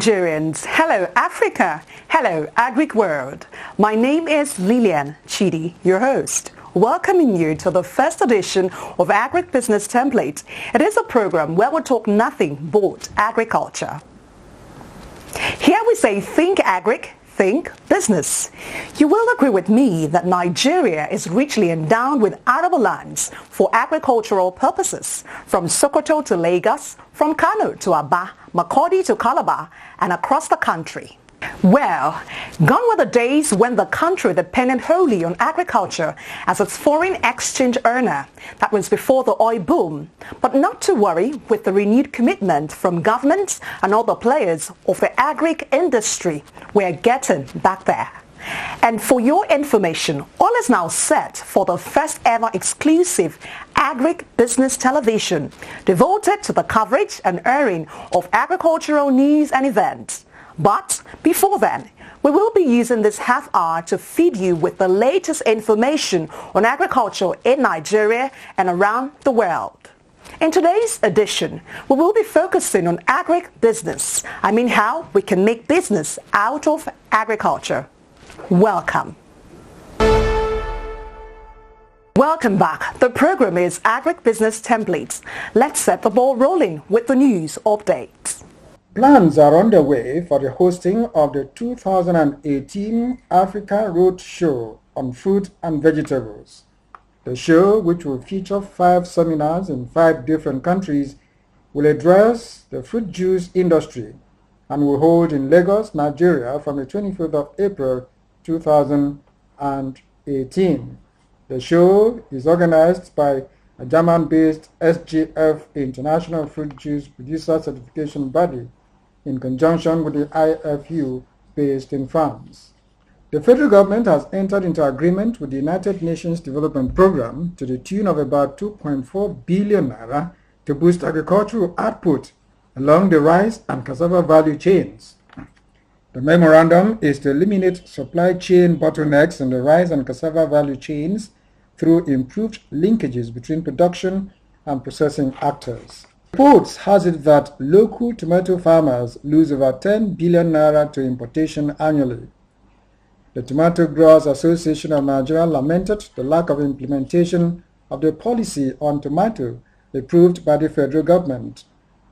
Nigerians, hello Africa, hello Agric World. My name is Lillian Chidi, your host, welcoming you to the first edition of Agribusiness Template. It is a program where we talk nothing but agriculture. Here we say think agric, think business. You will agree with me that Nigeria is richly endowed with arable lands for agricultural purposes, from Sokoto to Lagos, from Kano to Aba, Makurdi to Calabar, and across the country. Well, gone were the days when the country depended wholly on agriculture as its foreign exchange earner. That was before the oil boom. But not to worry, with the renewed commitment from governments and other players of the agric industry, we're getting back there. And for your information, all is now set for the first ever exclusive Agribusiness television devoted to the coverage and airing of agricultural news and events. But before then, we will be using this half hour to feed you with the latest information on agriculture in Nigeria and around the world. In today's edition, we will be focusing on agribusiness. I mean how we can make business out of agriculture. Welcome. Welcome back. The program is Agribusiness Templates. Let's set the ball rolling with the news updates. Plans are underway for the hosting of the 2018 Africa Road Show on fruit and vegetables. The show, which will feature 5 seminars in 5 different countries, will address the fruit juice industry and will hold in Lagos, Nigeria from the 25th of April 2018. The show is organized by a German-based SGF International Fruit Juice Producer Certification Body in conjunction with the IFU based in France. The federal government has entered into agreement with the United Nations Development Programme to the tune of about 2.4 billion naira to boost agricultural output along the rice and cassava value chains. The memorandum is to eliminate supply chain bottlenecks in the rice and cassava value chains through improved linkages between production and processing actors. Reports has it that local tomato farmers lose over 10 billion naira to importation annually. The Tomato Growers Association of Nigeria lamented the lack of implementation of the policy on tomato approved by the federal government.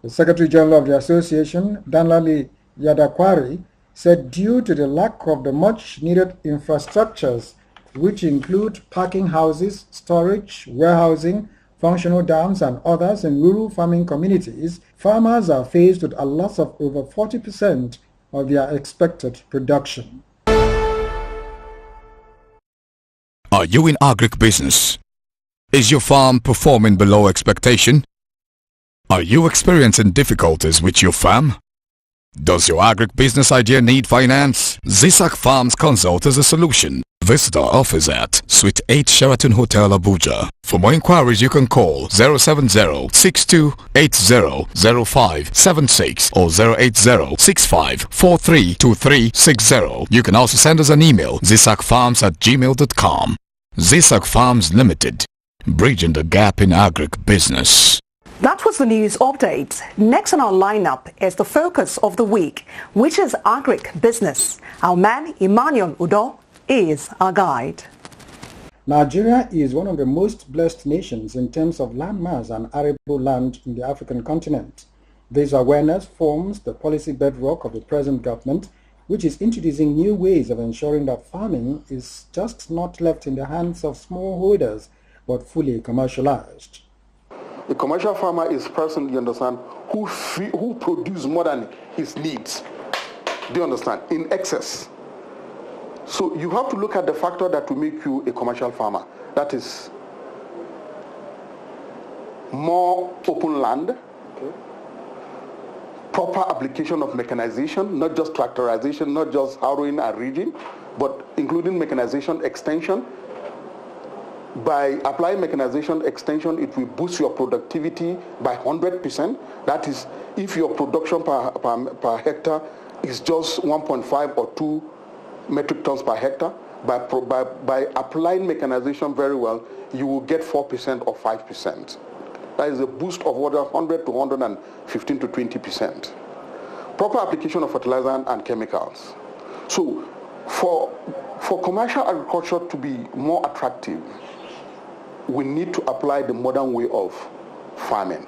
The Secretary General of the association, Danlali Yadakwari, said due to the lack of the much-needed infrastructures, which include parking houses, storage, warehousing, functional dams and others in rural farming communities, farmers are faced with a loss of over 40% of their expected production. Are you in agribusiness? Is your farm performing below expectation? Are you experiencing difficulties with your farm? Does your agribusiness idea need finance? Zisak Farms Consult is a solution. Visit our office at Suite 8 Sheraton Hotel, Abuja. For more inquiries, you can call 070-6280-0576 or 080-6543-2360. You can also send us an email, zisakfarms@gmail.com. Zisak Farms Limited, bridging the gap in agribusiness. That was the news update. Next on our lineup is the focus of the week, which is agribusiness. Our man, Emmanuel Udo, is our guide. Nigeria is one of the most blessed nations in terms of landmass and arable land in the African continent. This awareness forms the policy bedrock of the present government, which is introducing new ways of ensuring that farming is just not left in the hands of smallholders, but fully commercialized. A commercial farmer is a person, you understand, who produces more than his needs. Do you understand? In excess. So you have to look at the factor that will make you a commercial farmer. That is more open land, proper application of mechanization, not just tractorization, not just harrowing and ridging, but including mechanization extension. By applying mechanization extension, it will boost your productivity by 100%. That is, if your production per hectare is just 1.5 or 2 metric tons per hectare, by applying mechanization very well, you will get 4% or 5%. That is a boost of 100 to 115 to 20%. proper application of fertilizer and chemicals. So for commercial agriculture to be more attractive, we need to apply the modern way of farming.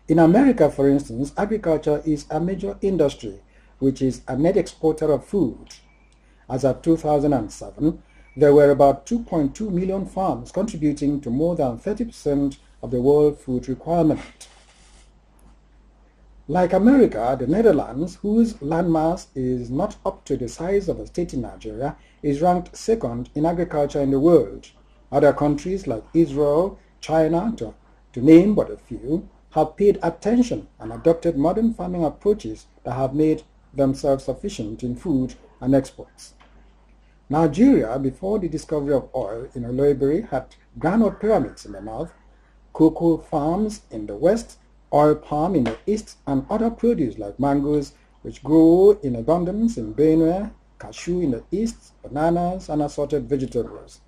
In America, for instance, agriculture is a major industry, which is a net exporter of food. As of 2007, there were about 2.2 million farms contributing to more than 30% of the world food requirement. Like America, the Netherlands, whose landmass is not up to the size of a state in Nigeria, is ranked second in agriculture in the world. Other countries like Israel, China, to name but a few, have paid attention and adopted modern farming approaches that have made themselves sufficient in food and exports. Nigeria, before the discovery of oil in Oloibiri, had granite pyramids in the north, cocoa farms in the west, oil palm in the east, and other produce like mangoes, which grow in abundance in Benue, cashew in the east, bananas, and assorted vegetables.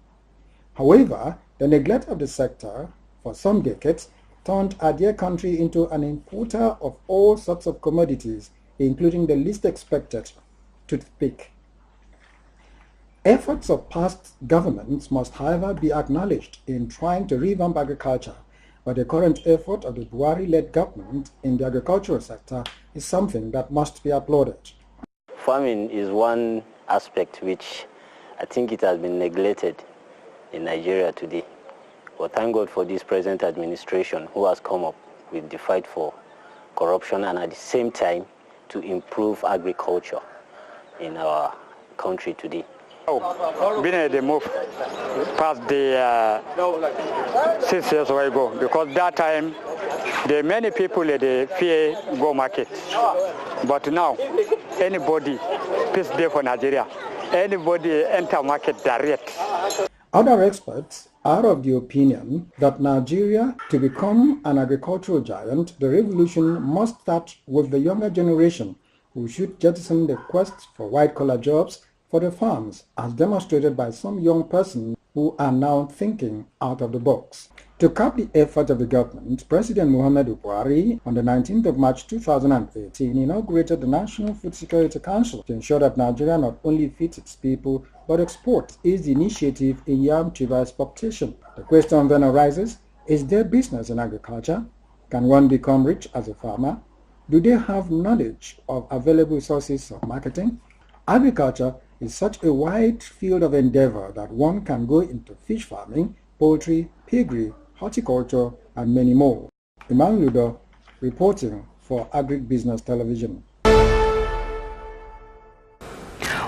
However, the neglect of the sector for some decades turned our dear country into an importer of all sorts of commodities, including the least expected, toothpick. Efforts of past governments must, however, be acknowledged in trying to revamp agriculture, but the current effort of the Buhari-led government in the agricultural sector is something that must be applauded. Farming is one aspect which I think it has been neglected in Nigeria today. But thank God for this present administration who has come up with the fight for corruption and at the same time to improve agriculture in our country today. They move past the 6 years ago, because that time the many people they fear go market, but now anybody peace day for Nigeria, anybody enter market direct. Other experts are of the opinion that Nigeria, to become an agricultural giant, the revolution must start with the younger generation, who should jettison the quest for white-collar jobs for the farms, as demonstrated by some young persons who are now thinking out of the box. To cap the effort of the government, President Muhammadu Buhari on the 19th of March 2018 inaugurated the National Food Security Council to ensure that Nigeria not only feeds its people but exports its initiative in yam tuber exportation. The question then arises, is there business in agriculture? Can one become rich as a farmer? Do they have knowledge of available sources of marketing? Agriculture is such a wide field of endeavor that one can go into fish farming, poultry, piggery, horticulture, and many more. Emmanuel Ludo, reporting for Agricbusiness Television.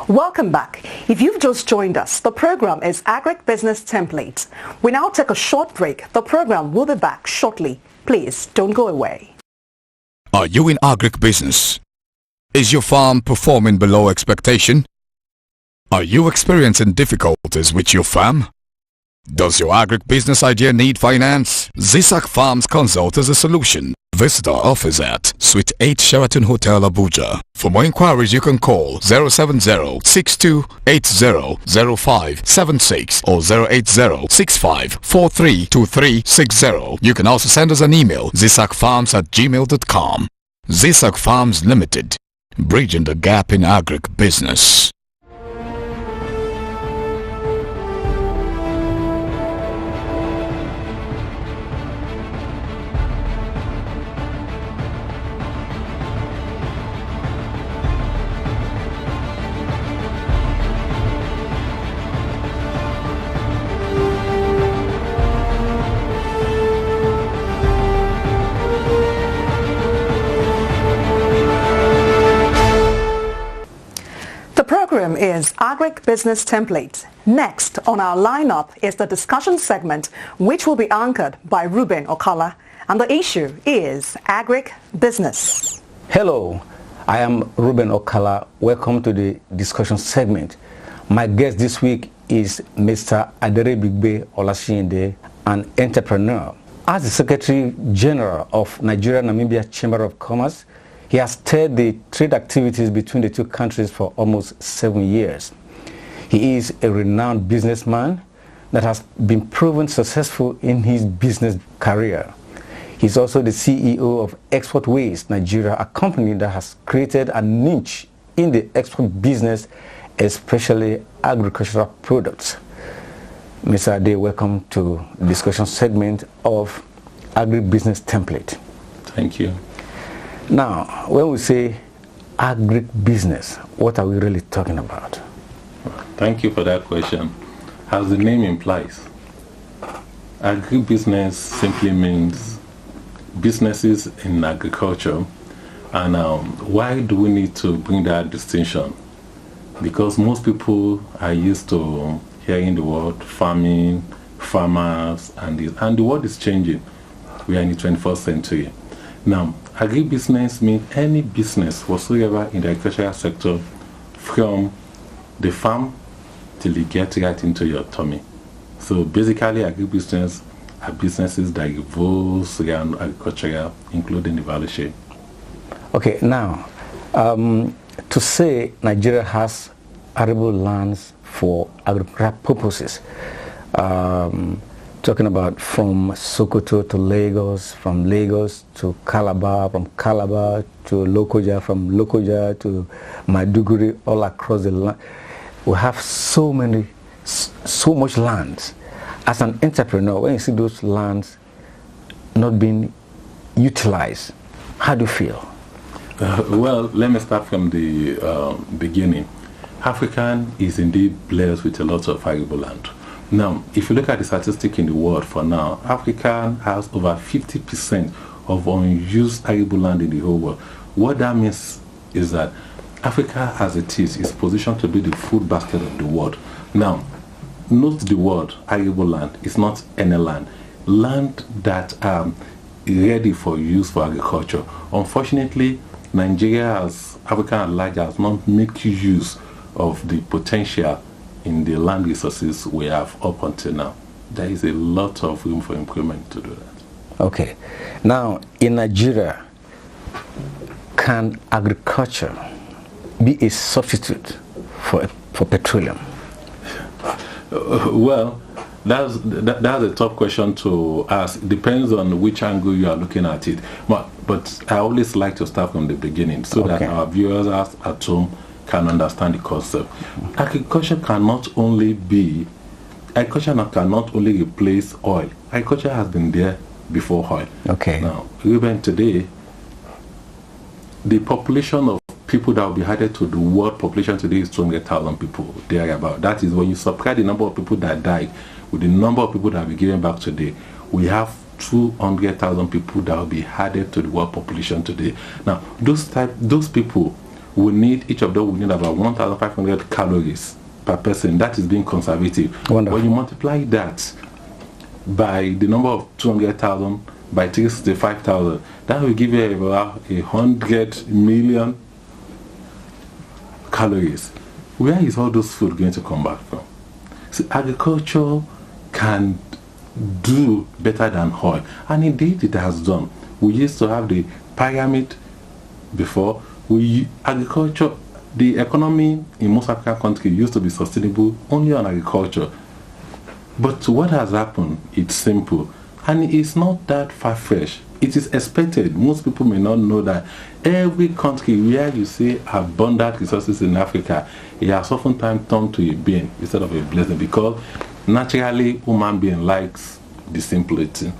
Welcome back. If you've just joined us, the program is Agricbusiness Template. We now take a short break. The program will be back shortly. Please don't go away. Are you in agribusiness? Is your farm performing below expectation? Are you experiencing difficulties with your farm? Does your agribusiness idea need finance? Zisak Farms Consult is a solution. Visit our office at Suite 8 Sheraton Hotel, Abuja. For more inquiries, you can call 070-6280-0576 or 080-6543-2360. You can also send us an email, zisakfarms@gmail.com. Zisak Farms Limited, bridging the gap in agribusiness. The program is Agricbusiness Template. Next on our lineup is the discussion segment, which will be anchored by Ruben Okala, and the issue is agribusiness. Hello, I am Ruben Okala. Welcome to the discussion segment. My guest this week is Mr. Agricbusiness Olasinde, an entrepreneur. As the Secretary General of Nigeria-Namibia Chamber of Commerce, he has steered the trade activities between the two countries for almost 7 years. He is a renowned businessman that has been proven successful in his business career. He's also the CEO of Export Ways Nigeria, a company that has created a niche in the export business, especially agricultural products. Mr. Ade, welcome to the discussion segment of Agribusiness Template. Thank you. Now, when we say agribusiness, what are we really talking about? Thank you for that question. As the name implies, agribusiness simply means businesses in agriculture. And why do we need to bring that distinction? Because most people are used to hearing the word farming, farmers, and the world is changing. We are in the 21st century. Now, agribusiness means any business whatsoever in the agricultural sector, from the farm till you get right into your tummy. So basically, agribusiness are businesses that revolve around agriculture, including the value chain. Okay, now, to say Nigeria has arable lands for agricultural purposes, talking about from Sokoto to Lagos, from Lagos to Calabar, from Calabar to Lokoja, from Lokoja to Maiduguri, all across the land. We have so much land. As an entrepreneur, when you see those lands not being utilized, how do you feel? Well, let me start from the beginning. Africa is indeed blessed with a lot of arable land. Now, if you look at the statistic in the world for now, Africa has over 50% of unused arable land in the whole world. What that means is that Africa, as it is positioned to be the food basket of the world. Now, note the word arable land. It's not any land. Land that are ready for use for agriculture. Unfortunately, Nigeria, as Africa at large, has not made use of the potential in the land resources we have up until now. There is a lot of room for improvement to do that. Okay. Now, in Nigeria, can agriculture be a substitute for petroleum? Well, that's a tough question to ask. It depends on which angle you are looking at it. But I always like to start from the beginning so that our viewers at home can understand the concept. Agriculture cannot only replace oil. Agriculture has been there before oil. Okay. Now, even today, the population of people that will be added to the world population today is 200,000 people, thereabout. That is, when you subtract the number of people that died with the number of people that will be given back today, we have 200,000 people that will be added to the world population today. Now, those people will need, each of them will need about 1,500 calories per person. That is being conservative. Wonderful. When you multiply that by the number of 200,000 by 365,000, that will give you about 100 million calories. Where is all those food going to come back from? See, agriculture can do better than oil, and indeed it has done. We used to have the pyramid before. Agriculture, the economy in most African countries used to be sustainable only on agriculture. But what has happened? It's simple, and it's not that far-fetched. It is expected. Most people may not know that every country where you see abundant resources in Africa, it has oftentimes turned to a bane instead of a blessing, because naturally human being likes the simplicity.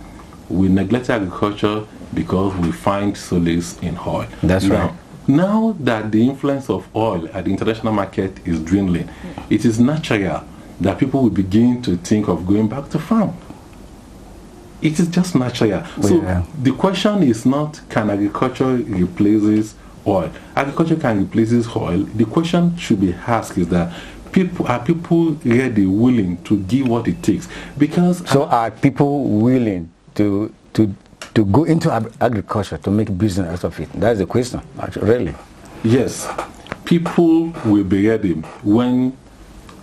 We neglect agriculture because we find solace in oil. That's right. Now that the influence of oil at the international market is dwindling, it is natural that people will begin to think of going back to farm. It is just natural. So the question is not, can agriculture replace oil? Agriculture can replace oil. The question should be asked is that are people ready, willing to give what it takes? Because are people willing to go into agriculture to make business out of it? That's the question, actually, really. Yes, people will be ready when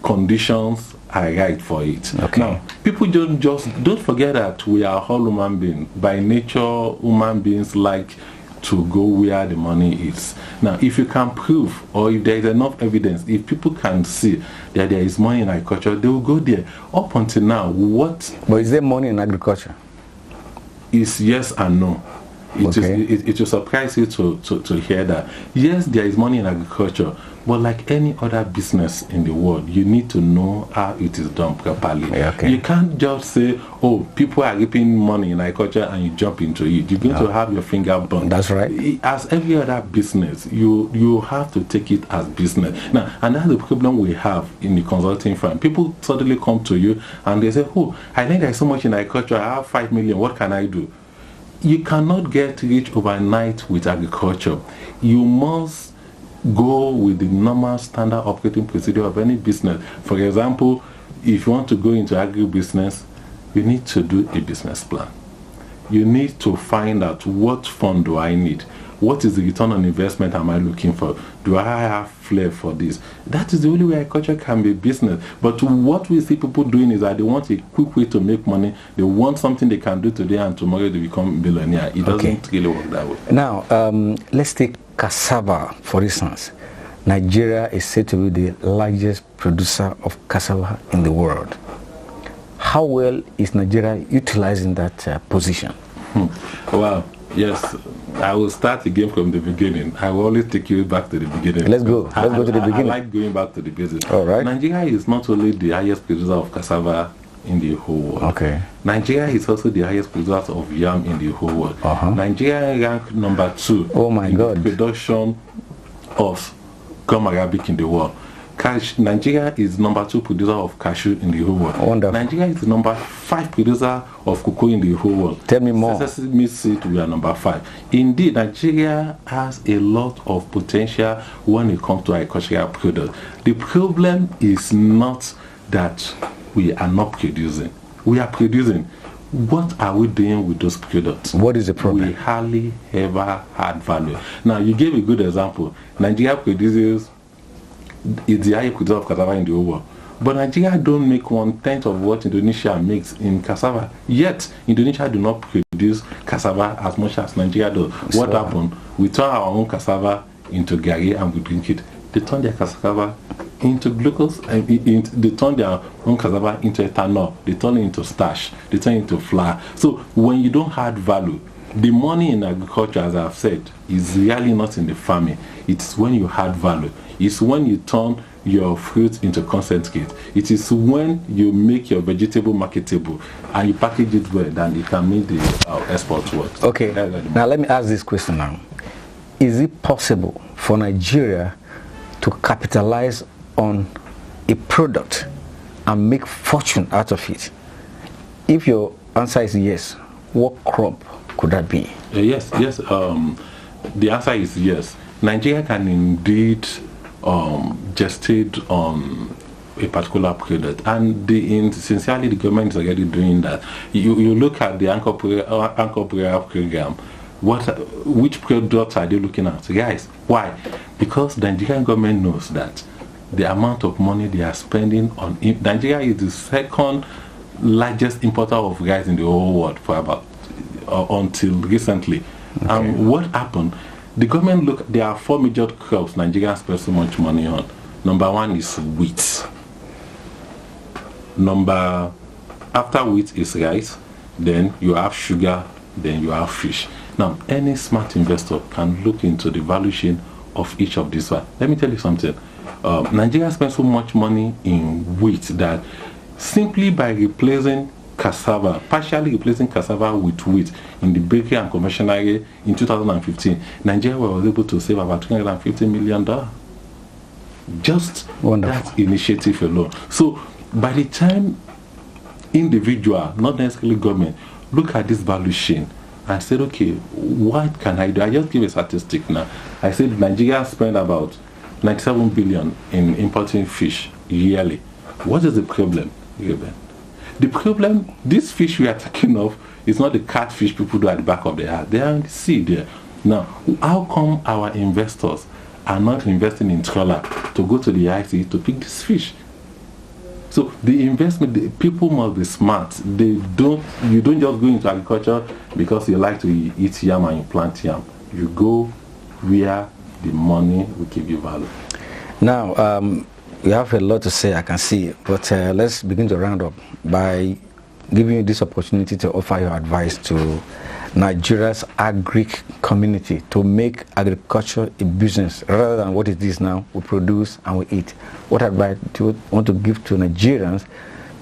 conditions are right for it. Okay. Now, people don't forget that we are all human beings. By nature, human beings like to go where the money is. Now, if you can prove, or if there is enough evidence, if people can see that there is money in agriculture, they will go there. Up until now, But is there money in agriculture? is yes and no. It will surprise you to hear that. Yes, there is money in agriculture, but like any other business in the world, you need to know how it is done properly. You can't just say, oh, people are reaping money in agriculture and you jump into it. You're going to have your finger burned. That's right. As every other business, you have to take it as business. Now, and that's the problem we have in the consulting firm. People suddenly come to you and they say, oh, I think there's so much in agriculture, I have 5 million, what can I do? You cannot get rich overnight with agriculture. You must go with the normal standard operating procedure of any business. For example, if you want to go into agribusiness, you need to do a business plan. You need to find out what fund do I need? What is the return on investment am I looking for? Do I have flair for this? That is the only way agriculture can be business. But what we see people doing is that they want a quick way to make money. They want something they can do today and tomorrow they become billionaire. It doesn't really work that way. Now, let's take cassava, for instance. Nigeria is said to be the largest producer of cassava in the world. How well is Nigeria utilizing that position? Well, yes, I will start again from the beginning. I will always take you back to the beginning. Let's go. Let's go to the beginning. I like going back to the beginning. All right. Nigeria is not only the highest producer of cassava in the whole world. Okay. Nigeria is also the highest producer of yam in the whole world. Nigeria ranked number 2 in the production of gum arabic in the world. Nigeria is number 2 producer of cashew in the whole world. Wonderful. Nigeria is the number 5 producer of cocoa in the whole world. Tell me more. Sesame seed, we are number 5. Indeed, Nigeria has a lot of potential when it comes to agricultural products. The problem is not that we are not producing. We are producing. What are we doing with those products? What is the problem? We hardly ever add value. Now, you gave a good example. Nigeria produces, it's the highest producer of cassava in the whole world. But Nigeria don't make 1/10 of what Indonesia makes in cassava. Yet, Indonesia do not produce cassava as much as Nigeria does. What happened? We turn our own cassava into gari and we drink it. They turn their cassava into glucose, and they turn their own cassava into ethanol. They turn it into starch. They turn it into flour. So when you don't add value, the money in agriculture, as I've said, is really not in the farming. It's when you add value. It's when you turn your fruit into concentrate. It is when you make your vegetable marketable and you package it well, then it can make the export work. Okay. Now let me ask this question now. Is it possible for Nigeria to capitalize on a product and make fortune out of it? If your answer is yes, what crop could that be? Yes. The answer is yes. Nigeria can indeed gestate on a particular product, and sincerely the government is already doing that. You look at the Anchor program. Which products are they looking at, guys? Why? Because the Nigerian government knows that the amount of money they are spending on Nigeria is the second largest importer of rice in the whole world for about until recently. What happened? The government there are 4 major crops Nigeria spends so much money on. Number 1 is wheat. After wheat is rice, then you have sugar, then you have fish. Now, any smart investor can look into the valuation of each of these. Let me tell you something. Nigeria spends so much money in wheat that simply by replacing cassava, partially replacing cassava with wheat in the bakery and confectionery in 2015, Nigeria was able to save about $250 million. Just that initiative alone. So by the time individual, not necessarily government, look at this value chain and said, okay, what can I do? I just give a statistic now. I said Nigeria spend about 97 billion in importing fish yearly. What is the problem? The problem, this fish we are talking of, is not the catfish people do at the back of their house. They are in the sea there. Now, how come our investors are not investing in trawler to go to the IC to pick this fish? So the investment, the people must be smart. You don't just go into agriculture because you like to eat yam and you plant yam. You go where the money will give you value. Now, we have a lot to say, I can see, but let's begin to round up by giving you this opportunity to offer your advice to Nigeria's agric community to make agriculture a business rather than what it is now. We produce and we eat. What advice do you want to give to Nigerians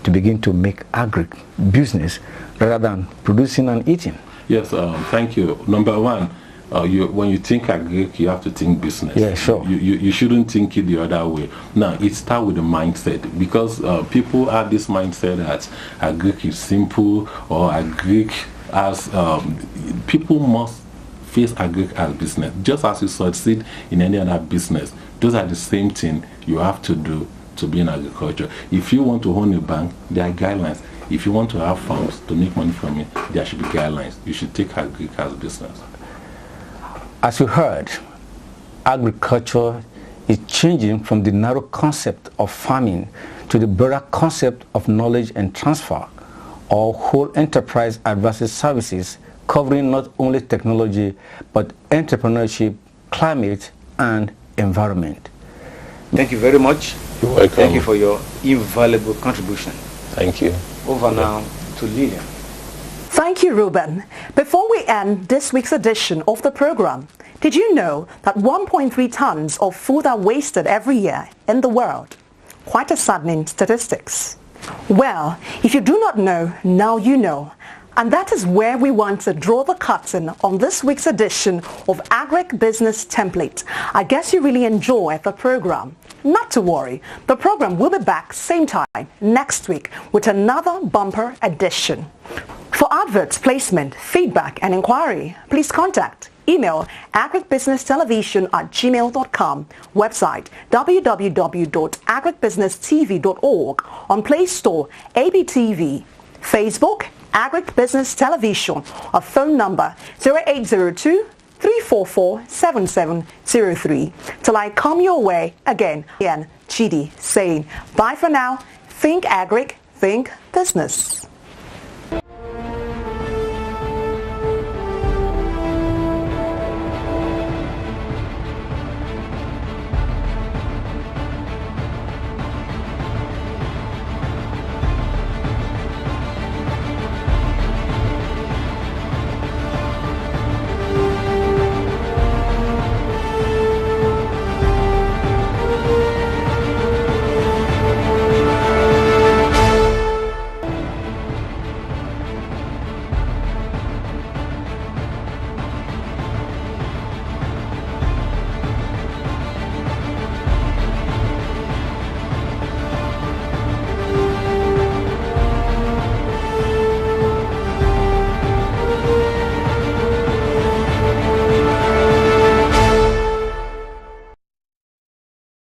to begin to make agric business rather than producing and eating? Yes, thank you. Number one, when you think agric, you have to think business. Yeah, sure. You shouldn't think it the other way. Now, it starts with the mindset, because people have this mindset that agric is simple, or agric as people must face agric as business. Just as you succeed in any other business, those are the same thing you have to do to be in agriculture. If you want to own a bank, there are guidelines. If you want to have farms to make money from it, there should be guidelines. You should take agric as business. As you heard, agriculture is changing from the narrow concept of farming to the broader concept of knowledge and transfer, or whole enterprise advisory services covering not only technology but entrepreneurship, climate, and environment. Thank you very much. You're welcome. Thank you for your invaluable contribution. Thank you. Over now to Lillian. Thank you, Ruben. Before we end this week's edition of the program, did you know that 1.3 tons of food are wasted every year in the world? Quite a saddening statistics. Well, if you do not know, now you know. And that is where we want to draw the curtain on this week's edition of Agricbusiness Template. I guess you really enjoy the program. Not to worry, the program will be back same time next week with another bumper edition. For adverts, placement, feedback and inquiry, please contact email agricbusinesstelevision@gmail.com, website www.agricbusinesstv.org, on Play Store, ABTV, Facebook, Agricbusiness Television, or phone number 0802-344-7703. Till I come your way again, Chidi saying bye for now. Think agric, think business.